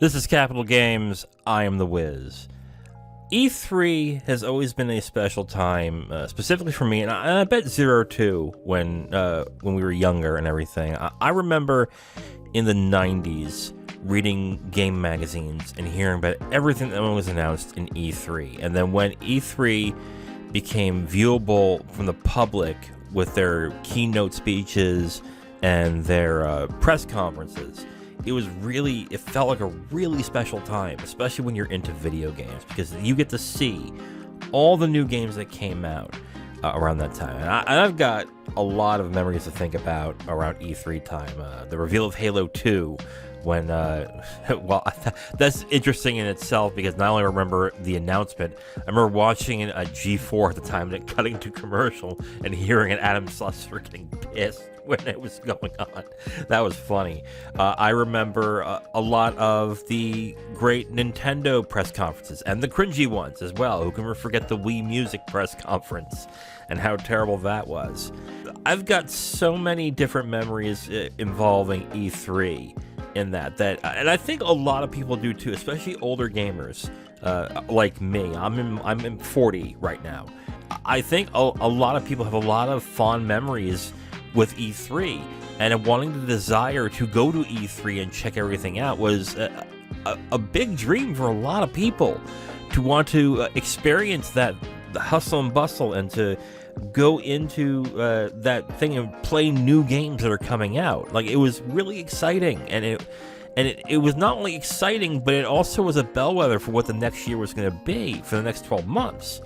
This is Capital Games. I am the Wiz. E3 has always been a special time, specifically for me, and I bet Zero too. When we were younger and everything, I remember in the '90s reading game magazines and hearing about everything that was announced in E3, and then when E3 became viewable from the public with their keynote speeches and their press conferences. It felt like a really special time, especially when you're into video games, because you get to see all the new games that came out around that time. And I've got a lot of memories to think about around E3 time. The reveal of Halo 2, when, that's interesting in itself, because not only remember the announcement, I remember watching a G4 at the time and cutting to commercial and hearing an Adam Slusser getting pissed when it was going on. That was funny. I remember a lot of the great Nintendo press conferences and the cringy ones as well. Who can forget the Wii Music press conference and how terrible that was? I've got so many different memories involving E3 in that, and I think a lot of people do too, especially older gamers like me. I'm in 40 right now. I think a lot of people have a lot of fond memories with E3, and wanting the desire to go to E3 and check everything out was a big dream for a lot of people, to want to experience that, the hustle and bustle, and to go into that thing and play new games that are coming out. Like, it was really exciting, and it was not only exciting, but it also was a bellwether for what the next year was going to be for the next 12 months.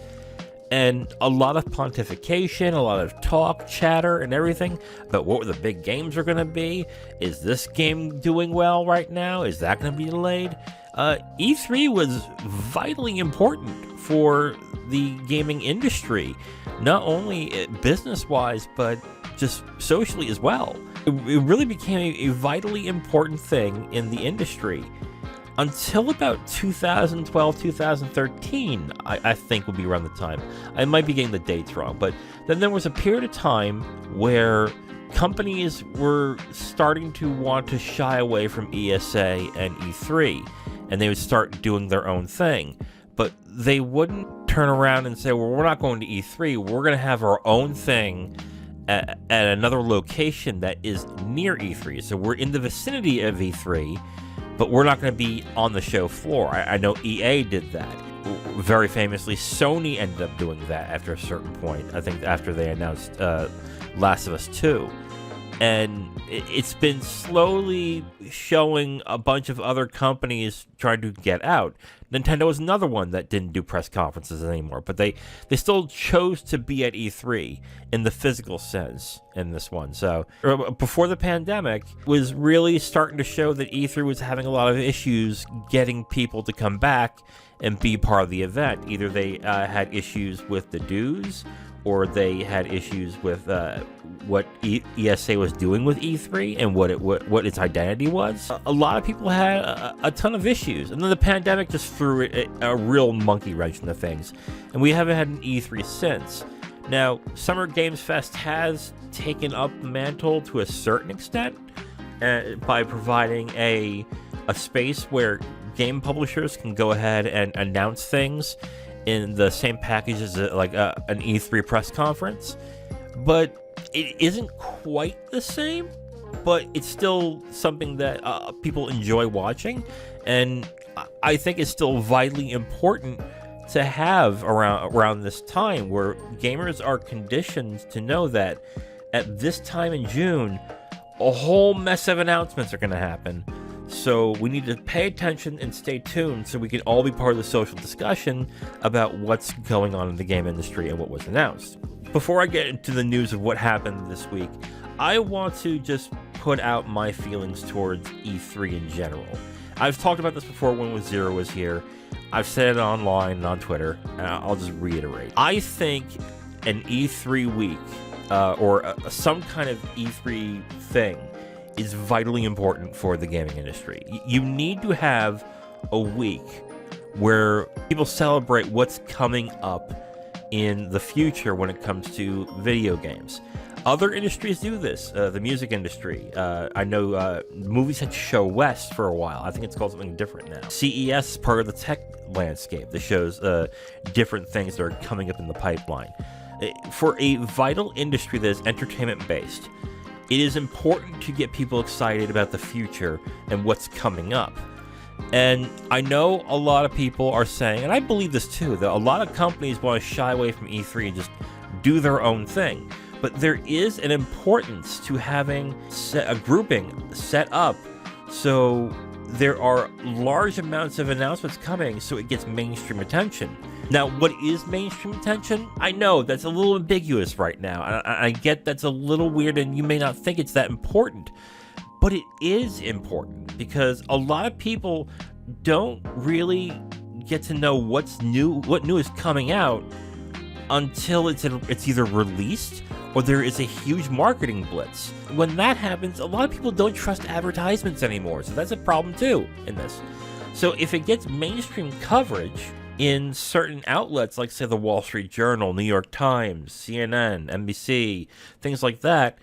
And a lot of pontification, a lot of talk, chatter, and everything about what the big games are going to be. Is this game doing well right now? Is that going to be delayed? E3 was vitally important for the gaming industry, not only business-wise, but just socially as well. It really became a vitally important thing in the industry. Until about 2012, 2013, I think would be around the time. I might be getting the dates wrong, but then there was a period of time where companies were starting to want to shy away from ESA and E3, and they would start doing their own thing. But they wouldn't turn around and say, well, we're not going to E3, we're going to have our own thing at another location that is near E3. So we're in the vicinity of E3, but we're not going to be on the show floor. I know EA did that. Very famously, Sony ended up doing that after a certain point. I think after they announced Last of Us 2. And it's been slowly showing a bunch of other companies trying to get out. Nintendo was another one that didn't do press conferences anymore, but they still chose to be at E3 in the physical sense in this one. So before the pandemic was really starting to show that E3 was having a lot of issues getting people to come back and be part of the event. Either they had issues with the dues, or they had issues with what ESA was doing with E3 and what its identity was. A lot of people had a ton of issues, and then the pandemic just threw a real monkey wrench into things, and we haven't had an E3 since. Now, Summer Games Fest has taken up the mantle to a certain extent by providing a space where game publishers can go ahead and announce things in the same package as an E3 press conference, but it isn't quite the same. But it's still something that people enjoy watching, and I think it's still vitally important to have around this time, where gamers are conditioned to know that at this time in June, a whole mess of announcements are going to happen. So we need to pay attention and stay tuned so we can all be part of the social discussion about what's going on in the game industry and what was announced. Before I get into the news of what happened this week, I want to just put out my feelings towards E3 in general. I've talked about this before when Zero was here. I've said it online and on Twitter, and I'll just reiterate. I think an E3 week, or some kind of E3 thing, is vitally important for the gaming industry. You need to have a week where people celebrate what's coming up in the future when it comes to video games. Other industries do this. The music industry. I know movies had Show West for a while. I think it's called something different now. CES is part of the tech landscape that shows different things that are coming up in the pipeline. For a vital industry that is entertainment-based, it is important to get people excited about the future and what's coming up. And I know a lot of people are saying, and I believe this too, that a lot of companies want to shy away from E3 and just do their own thing. But there is an importance to having a grouping set up so there are large amounts of announcements coming so it gets mainstream attention. Now, what is mainstream attention? I know that's a little ambiguous right now. I get that's a little weird and you may not think it's that important. But it is important because a lot of people don't really get to know what new is coming out until it's either released or there is a huge marketing blitz. When that happens, a lot of people don't trust advertisements anymore, so that's a problem too in this. So if it gets mainstream coverage in certain outlets like, say, the Wall Street Journal, New York Times, CNN, NBC, things like that,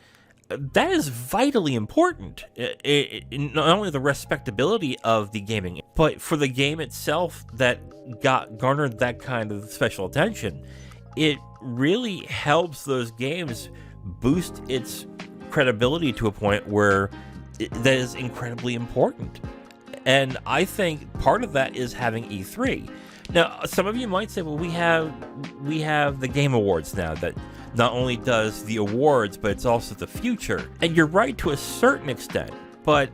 that is vitally important. Not only the respectability of the gaming, but for the game itself that garnered that kind of special attention. It really helps those games boost its credibility to a point where that is incredibly important. And I think part of that is having E3. Now, some of you might say, well, we have the Game Awards now that not only does the awards, but it's also the future. And you're right to a certain extent, but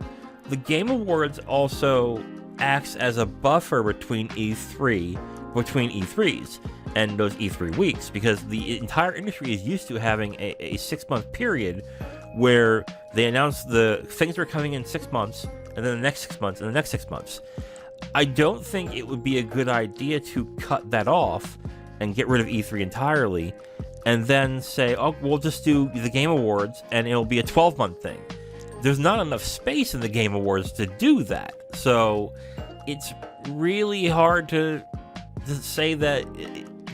the Game Awards also acts as a buffer between E3s and those E3 weeks, because the entire industry is used to having a 6-month period where they announce the things that are coming in 6 months, and then the next 6 months, and the next 6 months. I don't think it would be a good idea to cut that off and get rid of E3 entirely, and then say, oh, we'll just do the Game Awards, and it'll be a 12-month thing. There's not enough space in the Game Awards to do that, so it's really hard to say that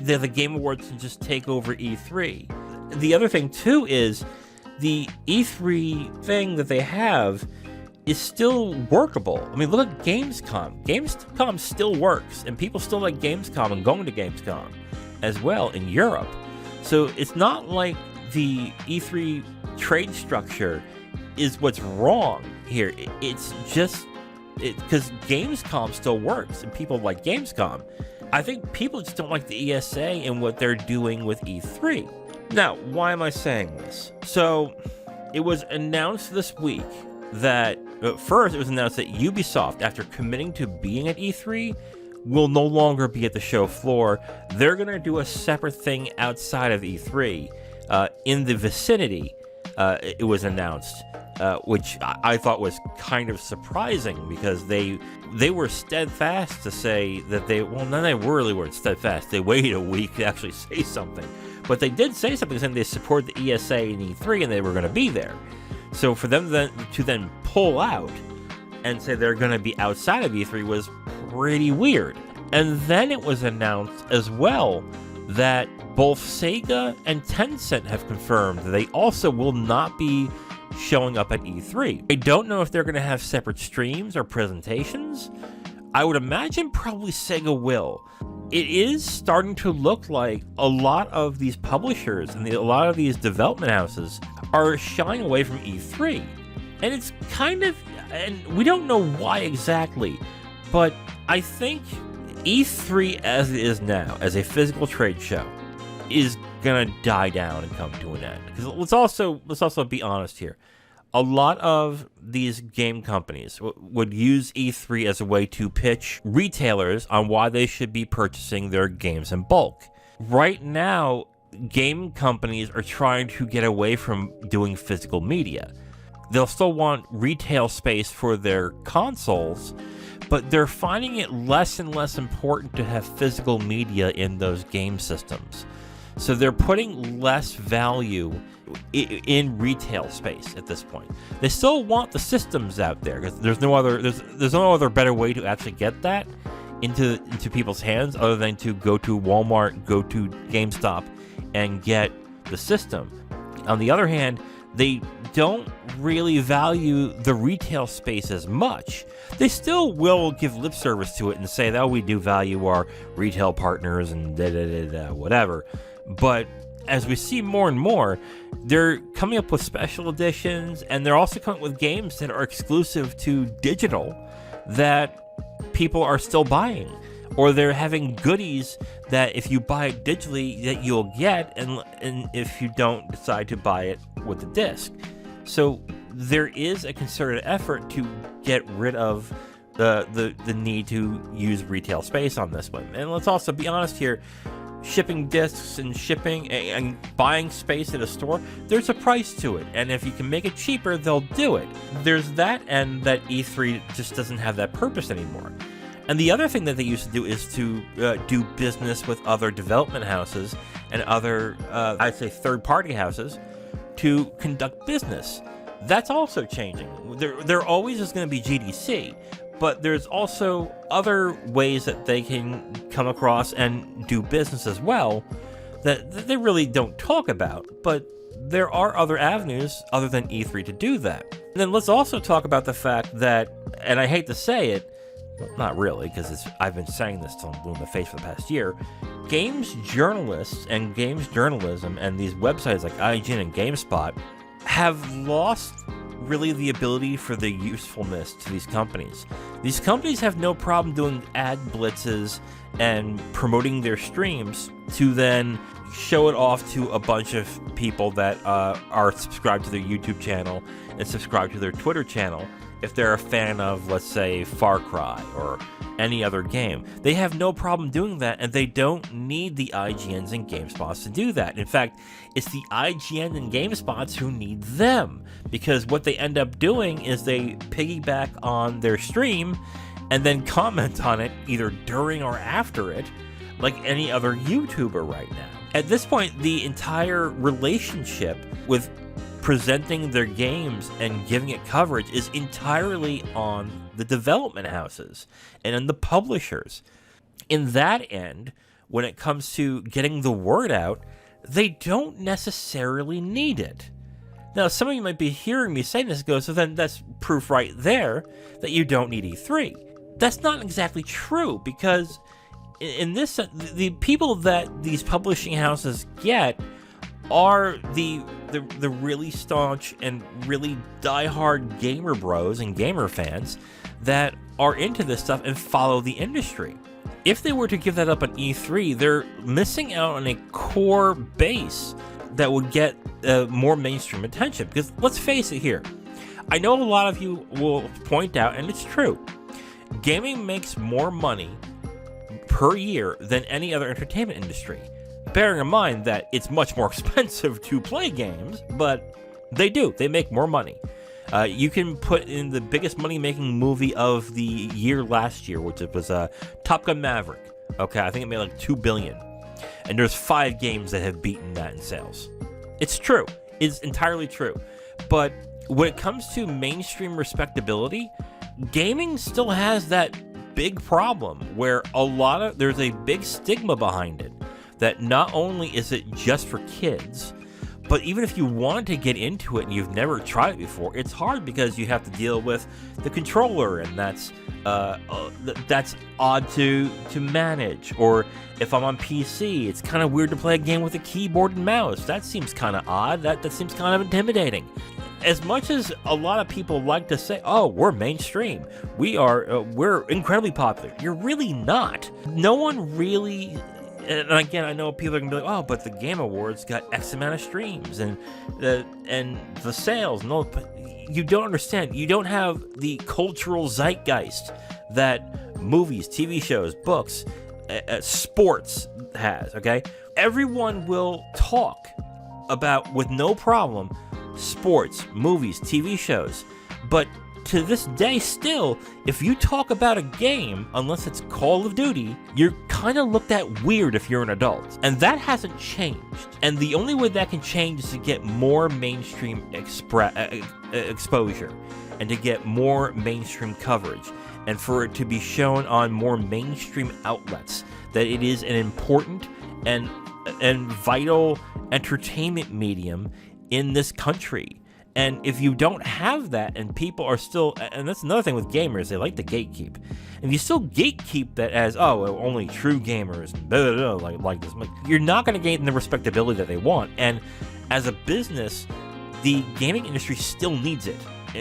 the Game Awards can just take over E3. The other thing, too, is the E3 thing that they have is still workable. I mean, look at Gamescom. Gamescom still works, and people still like Gamescom and going to Gamescom as well in Europe. So it's not like the E3 trade structure is what's wrong here. It's just because Gamescom still works, and people like Gamescom. I think people just don't like the ESA and what they're doing with E3. Now, why am I saying this? So, it was announced this week that, first it was announced that Ubisoft, after committing to being at E3, will no longer be at the show floor. They're going to do a separate thing outside of E3, in the vicinity, it was announced, which I thought was kind of surprising, because they were steadfast to say that they really weren't steadfast. They waited a week to actually say something. But they did say something saying they support the ESA and E3 and they were going to be there. So for them to then pull out and say they're going to be outside of E3 was pretty weird. And then it was announced as well that both Sega and Tencent have confirmed that they also will not be showing up at E3. I don't know if they're going to have separate streams or presentations. I would imagine probably Sega will. It is starting to look like a lot of these publishers and a lot of these development houses are shying away from E3. And it's kind of, and we don't know why exactly, but I think E3 as it is now, as a physical trade show, is gonna die down and come to an end. Because let's also be honest here. A lot of these game companies would use E3 as a way to pitch retailers on why they should be purchasing their games in bulk. Right now, game companies are trying to get away from doing physical media. They'll still want retail space for their consoles, but they're finding it less and less important to have physical media in those game systems. So they're putting less value in retail space at this point. They still want the systems out there, because there's no other better way to actually get that into people's hands other than to go to Walmart, go to GameStop, and get the system. On the other hand, they don't really value the retail space as much. They still will give lip service to it and say, oh, we do value our retail partners and whatever. But as we see more and more, they're coming up with special editions, and they're also coming up with games that are exclusive to digital that people are still buying. Or they're having goodies that if you buy it digitally that you'll get, and if you don't decide to buy it with the disc. So there is a concerted effort to get rid of the need to use retail space on this one. And let's also be honest here, shipping discs and shipping and buying space at a store, there's a price to it. And if you can make it cheaper, they'll do it. There's that, and that E3 just doesn't have that purpose anymore. And the other thing that they used to do is to do business with other development houses and other, I'd say, third-party houses to conduct business. That's also changing. There always is going to be GDC, but there's also other ways that they can come across and do business as well that they really don't talk about. But there are other avenues other than E3 to do that. And then let's also talk about the fact that, and I hate to say it, well, not really, because I've been saying this till I'm blue in the face for the past year, games journalists and games journalism and these websites like IGN and GameSpot have lost really the ability for the usefulness to these companies. These companies have no problem doing ad blitzes and promoting their streams to then show it off to a bunch of people that are subscribed to their YouTube channel and subscribed to their Twitter channel if they're a fan of, let's say, Far Cry or any other game. They have no problem doing that, and they don't need the IGNs and GameSpots to do that. In fact, it's the IGN and GameSpots who need them, because what they end up doing is they piggyback on their stream and then comment on it either during or after it, like any other YouTuber right now. At this point, the entire relationship with presenting their games and giving it coverage is entirely on the development houses and on the publishers. In that end, when it comes to getting the word out, they don't necessarily need it. Now, some of you might be hearing me saying this and go, so then that's proof right there that you don't need E3. That's not exactly true, because in this, the people that these publishing houses get are the really staunch and really diehard gamer bros and gamer fans that are into this stuff and follow the industry. If they were to give that up on E3, they're missing out on a core base that would get more mainstream attention. Because let's face it here, I know a lot of you will point out, and it's true, gaming makes more money per year than any other entertainment industry. Bearing in mind that it's much more expensive to play games, but they make more money. You can put in the biggest money-making movie of the year last year, which was Top Gun Maverick. Okay, I think it made like $2 billion. And there's 5 games that have beaten that in sales. It's true. It's entirely true. But when it comes to mainstream respectability, gaming still has that big problem where there's a big stigma behind it. That not only is it just for kids, but even if you wanted to get into it and you've never tried it before, it's hard because you have to deal with the controller, and that's odd to manage. Or if I'm on PC, it's kind of weird to play a game with a keyboard and mouse. That seems kind of odd. That seems kind of intimidating. As much as a lot of people like to say, "Oh, we're mainstream, we're incredibly popular," you're really not. No one really. And again, I know people are going to be like, oh, but the Game Awards got X amount of streams and the sales. No, but you don't understand. You don't have the cultural zeitgeist that movies, TV shows, books, sports has, okay? Everyone will talk about, with no problem, sports, movies, TV shows. But to this day still, if you talk about a game, unless it's Call of Duty, you're kind of looked at weird if you're an adult. And that hasn't changed. And the only way that can change is to get more mainstream exposure and to get more mainstream coverage and for it to be shown on more mainstream outlets that it is an important and vital entertainment medium in this country. And if you don't have that, and people are still, and that's another thing with gamers, they like to gatekeep. If you still gatekeep that as, only true gamers, blah, blah, blah, like this, you're not going to gain the respectability that they want. And as a business, the gaming industry still needs it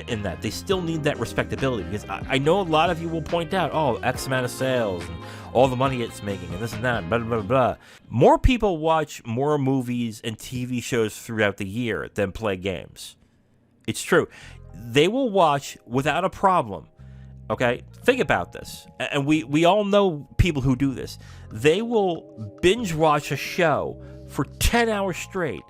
in that. They still need that respectability, because I know a lot of you will point out, X amount of sales, and all the money it's making, and this and that, blah, blah, blah. More people watch more movies and TV shows throughout the year than play games. It's true. They will watch without a problem. Okay? Think about this. And we all know people who do this. They will binge watch a show for 10 hours straight.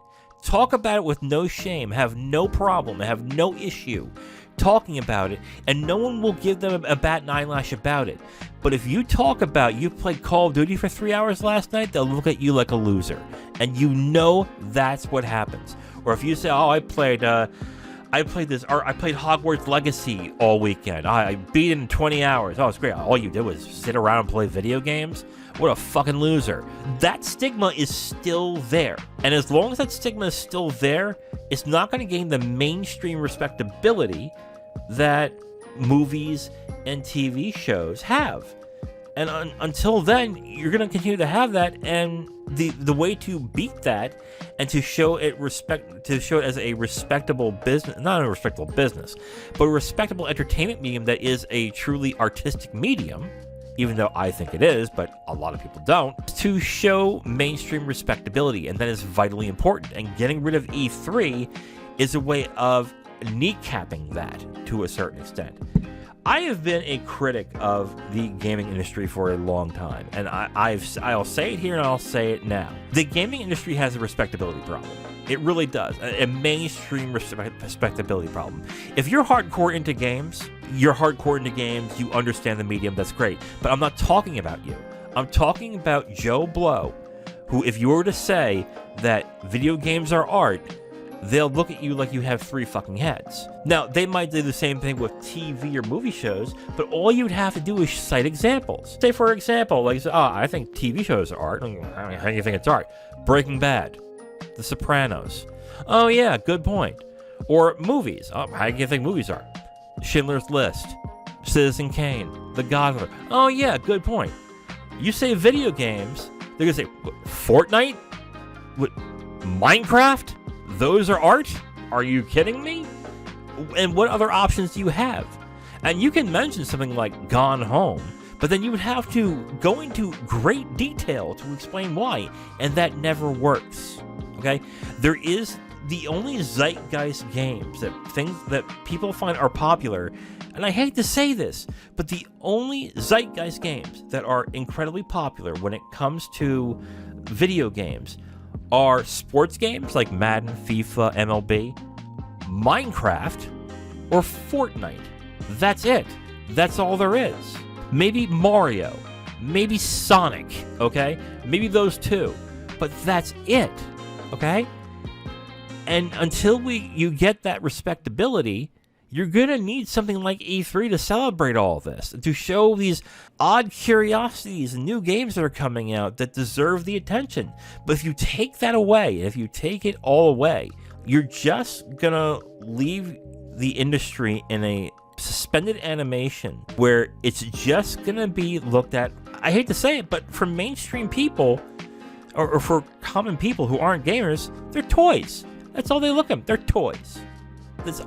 Talk about it with no shame. Have no problem. Have no issue talking about it. And no one will give them a bat and eyelash about it. But if you talk about you played Call of Duty for 3 hours last night, they'll look at you like a loser. And you know that's what happens. Or if you say, I played Hogwarts Legacy all weekend. I beat it in 20 hours. It's great. All you did was sit around and play video games? What a fucking loser. That stigma is still there. And as long as that stigma is still there, it's not going to gain the mainstream respectability that movies and TV shows have. And until then, you're going to continue to have that, and the way to beat that and to show it as a respectable business, not a respectable business, but a respectable entertainment medium that is a truly artistic medium, even though I think it is, but a lot of people don't, to show mainstream respectability, and that is vitally important. And getting rid of E3 is a way of kneecapping that to a certain extent. I have been a critic of the gaming industry for a long time, and I'll say it here and I'll say it now. The gaming industry has a respectability problem. It really does. A mainstream respectability problem. If you're hardcore into games, you understand the medium, that's great. But I'm not talking about you. I'm talking about Joe Blow, who, if you were to say that video games are art, they'll look at you like you have 3 fucking heads. Now, they might do the same thing with TV or movie shows, but all you'd have to do is cite examples. Say, for example, I think TV shows are art. How do you think it's art? Breaking Bad, The Sopranos. Oh, yeah, good point. Or movies. How do you think movies are? Schindler's List, Citizen Kane, The Godfather. Oh, yeah, good point. You say video games, they're going to say, what, Fortnite? What, Minecraft? Those are art? Are you kidding me? And what other options do you have? And you can mention something like Gone Home, but then you would have to go into great detail to explain why, and that never works. Okay? There is the only zeitgeist games, things that people find are popular, and I hate to say this, but the only zeitgeist games that are incredibly popular when it comes to video games are sports games like Madden, FIFA, MLB, Minecraft, or Fortnite. That's it. That's all there is. Maybe Mario. Maybe Sonic, okay? Maybe those two. But that's it, okay? And until you get that respectability, you're going to need something like E3 to celebrate all this, to show these odd curiosities and new games that are coming out that deserve the attention. But if you take that away, if you take it all away, you're just going to leave the industry in a suspended animation where it's just going to be looked at, I hate to say it, but for mainstream people, or for common people who aren't gamers, they're toys. That's all they look at. They're toys. That's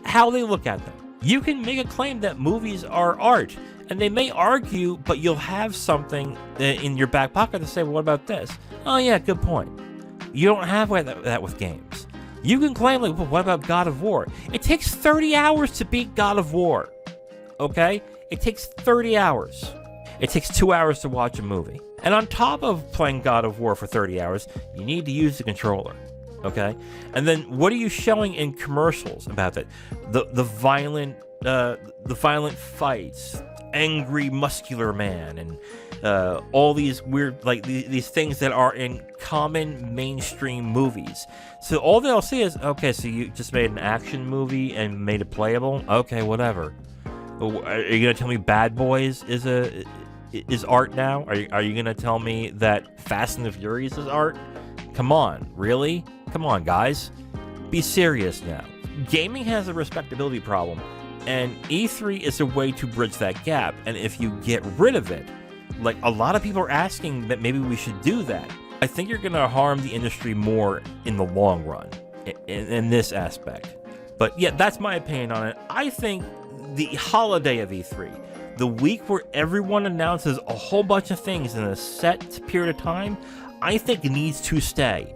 how they look at them. You can make a claim that movies are art, and they may argue, but you'll have something in your back pocket to say, well, what about this? Oh, yeah, good point. You don't have that with games. You can claim, well, what about God of War? It takes 30 hours to beat God of War, okay? It takes 30 hours. It takes 2 hours to watch a movie. And on top of playing God of War for 30 hours, you need to use the controller. Okay, and then what are you showing in commercials about that? The violent fights, angry muscular man, and all these weird these things that are in common mainstream movies. So all they'll say is, okay, so you just made an action movie and made it playable. Okay, whatever. Are you gonna tell me Bad Boys is art now? Are you gonna tell me that Fast and the Furious is art? Come on, really? Come on, guys. be serious now. Gaming has a respectability problem, and E3 is a way to bridge that gap. And if you get rid of it, like a lot of people are asking that maybe we should do that, I think you're going to harm the industry more in the long run in this aspect. But yeah, that's my opinion on it. I think the holiday of E3, the week where everyone announces a whole bunch of things in a set period of time, I think needs to stay.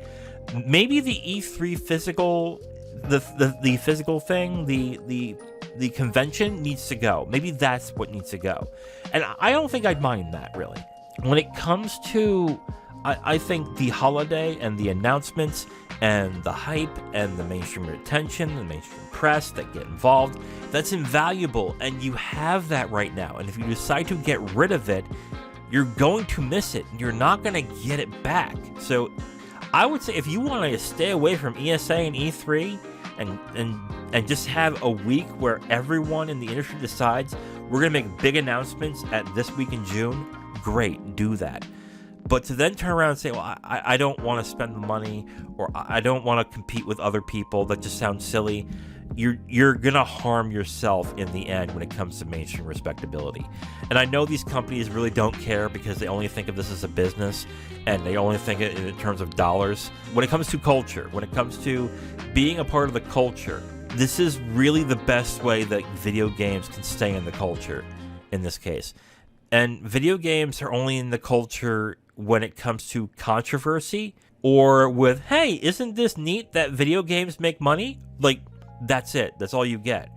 Maybe the E3 physical, the physical thing, the convention needs to go. Maybe that's what needs to go. And I don't think I'd mind that, really. When it comes to, I think the holiday and the announcements and the hype and the mainstream attention, the mainstream press that get involved, that's invaluable, and you have that right now. And if you decide to get rid of it, you're going to miss it. You're not going to get it back. So I would say if you want to stay away from ESA and E3 and just have a week where everyone in the industry decides we're going to make big announcements at this week in June, great, do that. But to then turn around and say, well, I don't want to spend the money, or I don't want to compete with other people, that just sounds silly. You're going to harm yourself in the end when it comes to mainstream respectability. And I know these companies really don't care because they only think of this as a business and they only think it in terms of dollars. When it comes to culture, when it comes to being a part of the culture, this is really the best way that video games can stay in the culture in this case. And video games are only in the culture when it comes to controversy or with, hey, isn't this neat that video games make money? Like, that's it. That's all you get.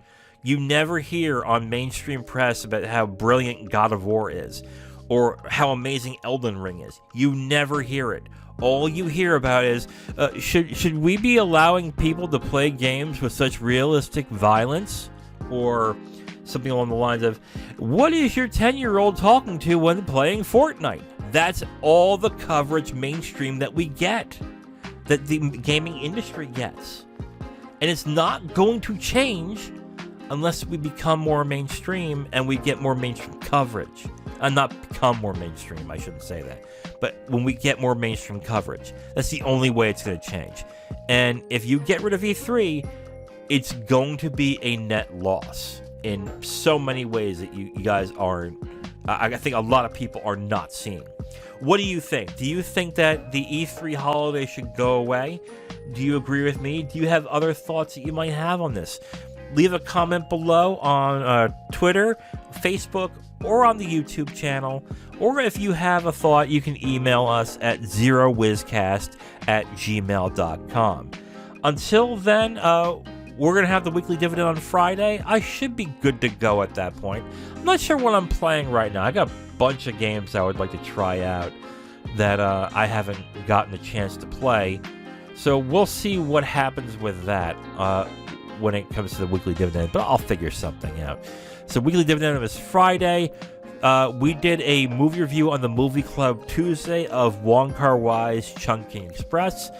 You never hear on mainstream press about how brilliant God of War is or how amazing Elden Ring is. You never hear it. All you hear about is, should we be allowing people to play games with such realistic violence? Or something along the lines of, what is your 10-year-old talking to when playing Fortnite? That's all the coverage mainstream that we get, that the gaming industry gets. And it's not going to change unless we become more mainstream and we get more mainstream coverage. Not become more mainstream, I shouldn't say that. But when we get more mainstream coverage, that's the only way it's going to change. And if you get rid of E3, it's going to be a net loss in so many ways that you guys aren't, I think a lot of people are not seeing. What do you think? Do you think that the E3 holiday should go away? Do you agree with me? Do you have other thoughts that you might have on this? Leave a comment below on Twitter, Facebook, or on the YouTube channel. Or if you have a thought, you can email us at zerowizcast@gmail.com. Until then, we're going to have the weekly dividend on Friday. I should be good to go at that point. I'm not sure what I'm playing right now. I got a bunch of games I would like to try out that I haven't gotten a chance to play. So we'll see what happens with that when it comes to the weekly dividend, but I'll figure something out. So weekly dividend is Friday. We did a movie review on the Movie Club Tuesday of Wong Kar-wai's Chungking Express.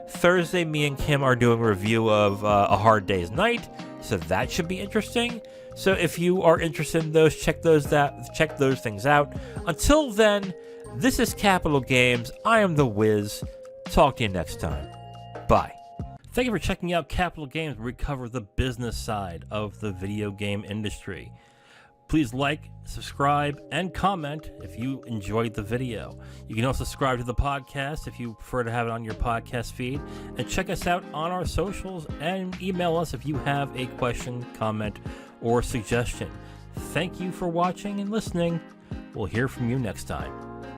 Thursday, me and Kim are doing a review of A Hard Day's Night, so that should be interesting. So if you are interested in those, check those things out. Until then, this is Capital Games. I am the Wiz. Talk to you next time. Bye. Thank you for checking out Capital Games, where we cover the business side of the video game industry. Please like, subscribe, and comment if you enjoyed the video. You can also subscribe to the podcast if you prefer to have it on your podcast feed. And check us out on our socials and email us if you have a question, comment, or suggestion. Thank you for watching and listening. We'll hear from you next time.